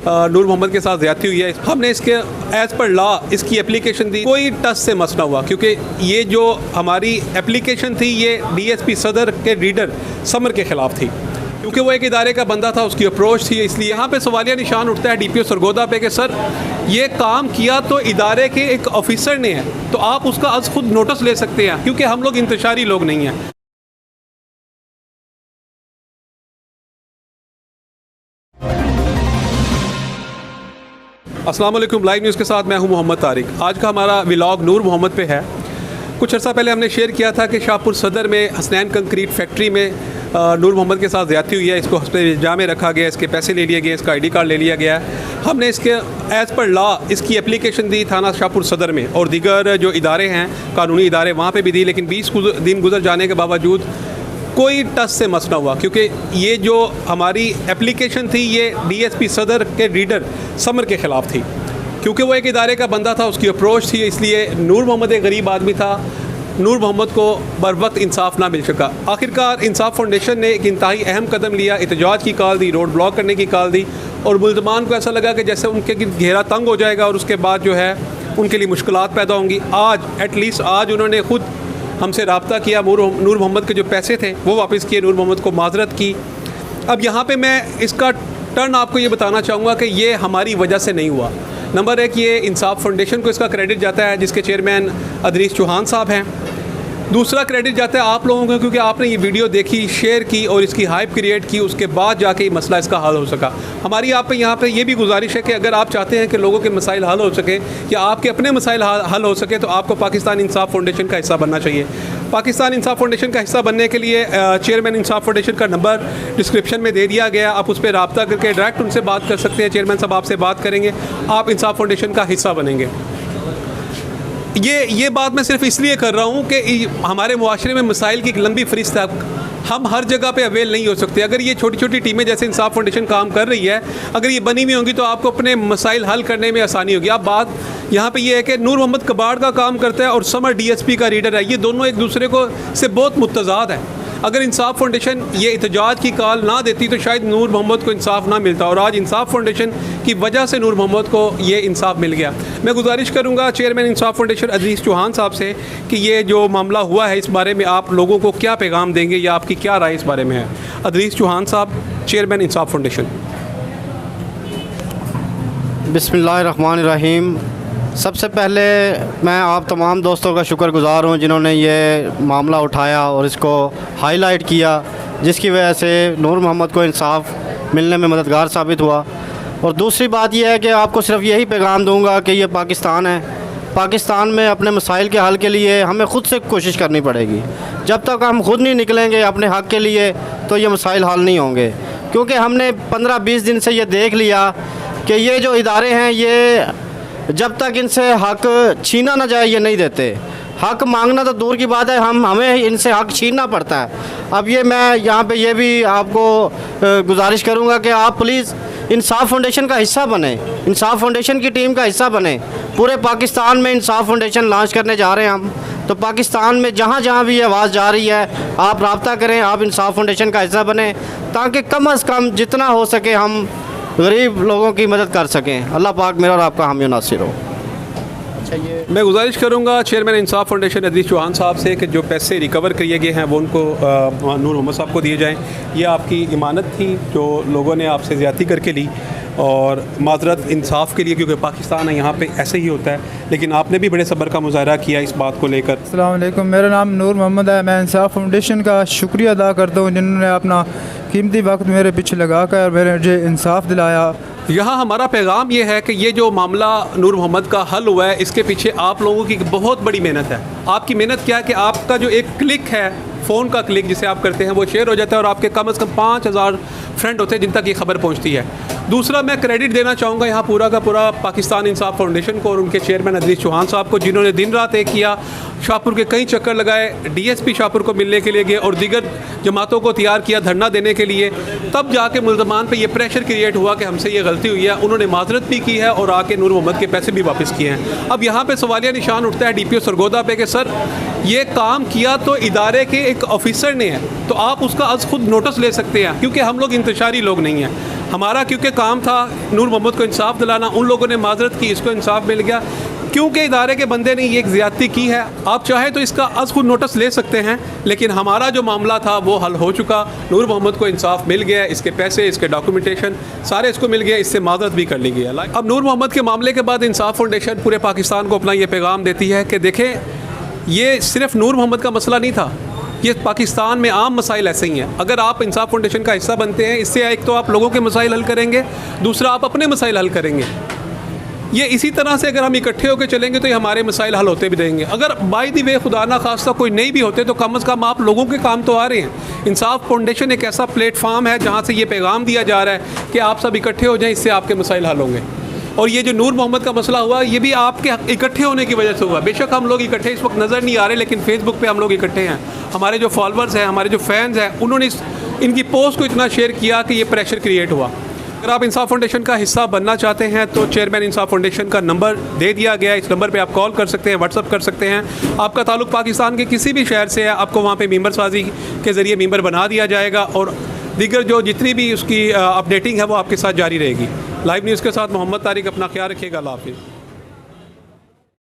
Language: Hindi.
नूर मोहम्मद के साथ ज़्यादती हुई है। हमने इसके एज़ पर लॉ इसकी एप्लीकेशन दी, कोई टच से मसला हुआ, क्योंकि ये जो हमारी एप्लीकेशन थी ये DSP सदर के रीडर समर के ख़िलाफ़ थी, क्योंकि वो एक इदारे का बंदा था, उसकी अप्रोच थी। इसलिए यहाँ पे सवालिया निशान उठता है DPO सरगोदा पे कि सर ये काम किया तो इदारे के एक ऑफिसर ने है, तो आप उसका आज खुद नोटिस ले सकते हैं, क्योंकि हम लोग इंतशारी लोग नहीं हैं। अस्सलाम वालेकुम, लाइव न्यूज़ के साथ मैं हूं मोहम्मद तारिक। आज का हमारा व्लॉग नूर मोहम्मद पे है। कुछ अर्सा पहले हमने शेयर किया था कि शाहपुर सदर में हसनैन कंक्रीट फैक्ट्री में नूर मोहम्मद के साथ ज़्यादती हुई है। इसको हस्पताल में रखा गया, इसके पैसे ले लिए गए, इसका ID कार्ड ले लिया गया है। हमने इसके एज़ पर लॉ इसकी एप्लीकेशन दी थाना शाहपुर सदर में, और दीगर जो इदारे हैं कानूनी इदारे वहाँ पर भी दी, लेकिन 20 दिन गुजर जाने के बावजूद कोई टच से मसला हुआ, क्योंकि ये जो हमारी एप्लीकेशन थी ये DSP सदर के रीडर समर के ख़िलाफ़ थी, क्योंकि वो एक इदारे का बंदा था, उसकी अप्रोच थी। इसलिए नूर मोहम्मद एक गरीब आदमी था, नूर मोहम्मद को बर वक्त इंसाफ ना मिल सका। आखिरकार इंसाफ फाउंडेशन ने एक इंतहाई अहम कदम लिया, एहतजाज की कॉल दी, रोड ब्लॉक करने की कॉल दी, और मुल्ज़मान को ऐसा लगा कि जैसे उनके घेरा तंग हो जाएगा और उसके बाद जो है उनके लिए मुश्किलात पैदा होंगी। आज एटलीस्ट आज उन्होंने ख़ुद हमसे रब्ता किया, नूर मोहम्मद के जो पैसे थे वो वापस किए, नूर मोहम्मद को माजरत की। अब यहाँ पे मैं इसका टर्न आपको ये बताना चाहूँगा कि ये हमारी वजह से नहीं हुआ। नंबर एक, ये इंसाफ फाउंडेशन को इसका क्रेडिट जाता है, जिसके चेयरमैन अदरीस चौहान साहब हैं। दूसरा क्रेडिट जाता है आप लोगों को, क्योंकि आपने ये वीडियो देखी, शेयर की और इसकी हाइप क्रिएट की, उसके बाद जाके ये मसला इसका हल हो सका। हमारी आप पे यहाँ पे ये भी गुजारिश है कि अगर आप चाहते हैं कि लोगों के मसाइल हल हो सके या आपके अपने मसाइल हल हो सके, तो आपको पाकिस्तान इंसाफ फाउंडेशन का हिस्सा बनना चाहिए। पाकिस्तान इंसाफ फाउंडेशन का हिस्सा बनने के लिए चेयरमैन इंसाफ फाउंडेशन का नंबर डिस्क्रिप्शन में दे दिया गया, आप उस पर रब्ता करके डायरेक्ट उनसे बात कर सकते हैं। चेयरमैन साहब आपसे बात करेंगे, आप इंसाफ फाउंडेशन का हिस्सा बनेंगे। ये बात मैं सिर्फ इसलिए कर रहा हूँ कि हमारे मुआशरे में मसाइल की एक लंबी फहरिस्त है, हम हर जगह पे अवेल नहीं हो सकते। अगर ये छोटी छोटी टीमें जैसे इंसाफ फाउंडेशन काम कर रही है, अगर ये बनी हुई होंगी तो आपको अपने मसाइल हल करने में आसानी होगी। अब बात यहाँ पे ये है कि नूर मोहम्मद कबाड़ का काम करता है और समर DSP का रीडर है, ये दोनों एक दूसरे को से बहुत मुतज़ाद है। अगर इंसाफ फाउंडेशन ये एहतजाज की कॉल ना देती तो शायद नूर मोहम्मद को इंसाफ ना मिलता, और आज इंसाफ फाउंडेशन की वजह से नूर मोहम्मद को ये इंसाफ मिल गया। मैं गुजारिश करूँगा चेयरमैन इंसाफ फाउंडेशन अदरीस चौहान साहब से कि ये जो मामला हुआ है इस बारे में आप लोगों को क्या पैगाम देंगे या आपकी क्या राय इस बारे में है। अदरीस चौहान साहब, चेयरमैन इंसाफ फाउंडेशन। बिस्मिल्लाहिर्रहमानिर्रहीम। सबसे पहले मैं आप तमाम दोस्तों का शुक्रगुज़ार हूँ जिन्होंने ये मामला उठाया और इसको हाईलाइट किया, जिसकी वजह से नूर मोहम्मद को इंसाफ मिलने में मददगार साबित हुआ। और दूसरी बात यह है कि आपको सिर्फ यही पैगाम दूंगा कि ये पाकिस्तान है, पाकिस्तान में अपने मसाइल के हल के लिए हमें ख़ुद से कोशिश करनी पड़ेगी। जब तक हम ख़ुद नहीं निकलेंगे अपने हक़ के लिए तो ये मसाइल हल नहीं होंगे, क्योंकि हमने 15-20 दिन से ये देख लिया कि ये जो इदारे हैं ये जब तक इनसे हक़ छीना ना जाए ये नहीं देते। हक़ मांगना तो दूर की बात है, हमें इनसे हक़ छीनना पड़ता है। अब ये मैं यहाँ पे ये भी आपको गुजारिश करूँगा कि आप प्लीज़ इंसाफ फाउंडेशन का हिस्सा बने, इंसाफ फाउंडेशन की टीम का हिस्सा बने। पूरे पाकिस्तान में इंसाफ फाउंडेशन लॉन्च करने जा रहे हैं हम, तो पाकिस्तान में जहाँ जहाँ भी ये आवाज़ जा रही है आप रब्ता करें, आप इंसाफ फाउंडेशन का हिस्सा बने, ताकि कम अज़ कम जितना हो सके हम गरीब लोगों की मदद कर सकें। अल्लाह पाक मेरा और आपका हामी नासिर हो। मैं गुजारिश करूँगा चेयरमैन इंसाफ फाउंडेशन अदरीस चौहान साहब से कि जो पैसे रिकवर किए गए हैं वो उनको नूर मोहम्मद साहब को दिए जाएं। ये आपकी इमानत थी जो लोगों ने आपसे ज़्यादती करके ली, और माजरत इंसाफ के लिए, क्योंकि पाकिस्तान है यहाँ पे ऐसे ही होता है, लेकिन आपने भी बड़े सब्र का मुजाहरा किया इस बात को लेकर। अस्सलाम वालेकुम, मेरा नाम नूर मोहम्मद है। मैं इंसाफ फाउंडेशन का शुक्रिया अदा करता हूँ जिन्होंने अपना कीमती वक्त मेरे पीछे लगा कर मुझे इंसाफ दिलाया। यहाँ हमारा पैगाम ये है कि ये जो मामला नूर मोहम्मद का हल हुआ है इसके पीछे आप लोगों की बहुत बड़ी मेहनत है। आपकी मेहनत क्या है कि आपका जो एक क्लिक है, फ़ोन का क्लिक जिसे आप करते हैं, वो शेयर हो जाता है और आपके कम से कम 5000 फ्रेंड होते हैं जिन तक ये खबर पहुंचती है। दूसरा, मैं क्रेडिट देना चाहूँगा यहाँ पूरा का पूरा पाकिस्तान इंसाफ फाउंडेशन को और उनके चेयरमैन अदरीस चौहान साहब को, जिन्होंने दिन रात एक किया, शाहपुर के कई चक्कर लगाए, DSP शाहपुर को मिलने के लिए गए और दीगर जमातों को तैयार किया धरना देने के लिए। तब जाके मुल्ज़मान पे ये प्रेशर क्रिएट हुआ कि हमसे ये गलती हुई है। उन्होंने माजरत भी की है और आके नूर मोहम्मद के पैसे भी वापस किए हैं। अब यहाँ पे सवालिया निशान उठता है DPO सरगोदा पे कि सर ये काम किया तो इदारे के एक ऑफिसर ने है, तो आप उसका आज खुद नोटिस ले सकते हैं, क्योंकि हम लोग इंतशारी लोग नहीं हैं। हमारा क्योंकि काम था नूर मोहम्मद को इंसाफ दिलाना, उन लोगों ने माजरत की, इसको इंसाफ मिल गया। क्योंकि इदारे के बंदे ने ये एक ज़्यादती की है, आप चाहे तो इसका अज़ खुद नोटिस ले सकते हैं, लेकिन हमारा जो मामला था वो हल हो चुका। नूर मोहम्मद को इंसाफ मिल गया, इसके पैसे, इसके डॉक्यूमेंटेशन सारे इसको मिल गया, इससे माजरत भी कर ली गई है। अब नूर मोहम्मद के मामले के बाद इंसाफ फाउंडेशन पूरे पाकिस्तान को अपना ये पैगाम देती है कि देखें, ये सिर्फ नूर मोहम्मद का मसला नहीं था, ये पाकिस्तान में आम मसाइल ऐसे ही हैं। अगर आप इंसाफ फाउंडेशन का हिस्सा बनते हैं, इससे एक तो आप लोगों के मसाइल हल करेंगे, दूसरा आप अपने मसाइल हल करेंगे। ये इसी तरह से अगर हम इकट्ठे होकर चलेंगे तो ये हमारे मसाइल हल होते भी रहेंगे। अगर बाय द वे खुदा ना खास्ता कोई नहीं भी होते तो कम से कम आप लोगों के काम तो आ रहे हैं। इंसाफ फाउंडेशन एक ऐसा प्लेटफार्म है जहाँ से ये पैगाम दिया जा रहा है कि आप सब इकट्ठे हो जाएं, इससे आपके मसाइल हल होंगे। और ये जो नूर मोहम्मद का मसला हुआ, ये भी आपके इकट्ठे होने की वजह से हुआ। बेशक हम लोग इकट्ठे इस वक्त नज़र नहीं आ रहे, लेकिन फेसबुक पे हम लोग इकट्ठे हैं। हमारे जो फॉलोअर्स हैं, हमारे जो फैंस हैं, उन्होंने इनकी पोस्ट को इतना शेयर किया कि ये प्रेशर क्रिएट हुआ। अगर आप इंसाफ फाउंडेशन का हिस्सा बनना चाहते हैं तो चेयरमैन इंसाफ फाउंडेशन का नंबर दे दिया गया है। इस नंबर पे आप कॉल कर सकते हैं, व्हाट्सअप कर सकते हैं। आपका ताल्लुक़ पाकिस्तान के किसी भी शहर से है, आपको वहाँ पे मेंबर साजी के ज़रिए मेंबर बना दिया जाएगा और दीगर जो जितनी भी उसकी अपडेटिंग है वो आपके साथ जारी रहेगी। लाइव न्यूज़ के साथ मोहम्मद तारिक, अपना ख्याल रखिएगा। अल्लाह हाफ़िज़।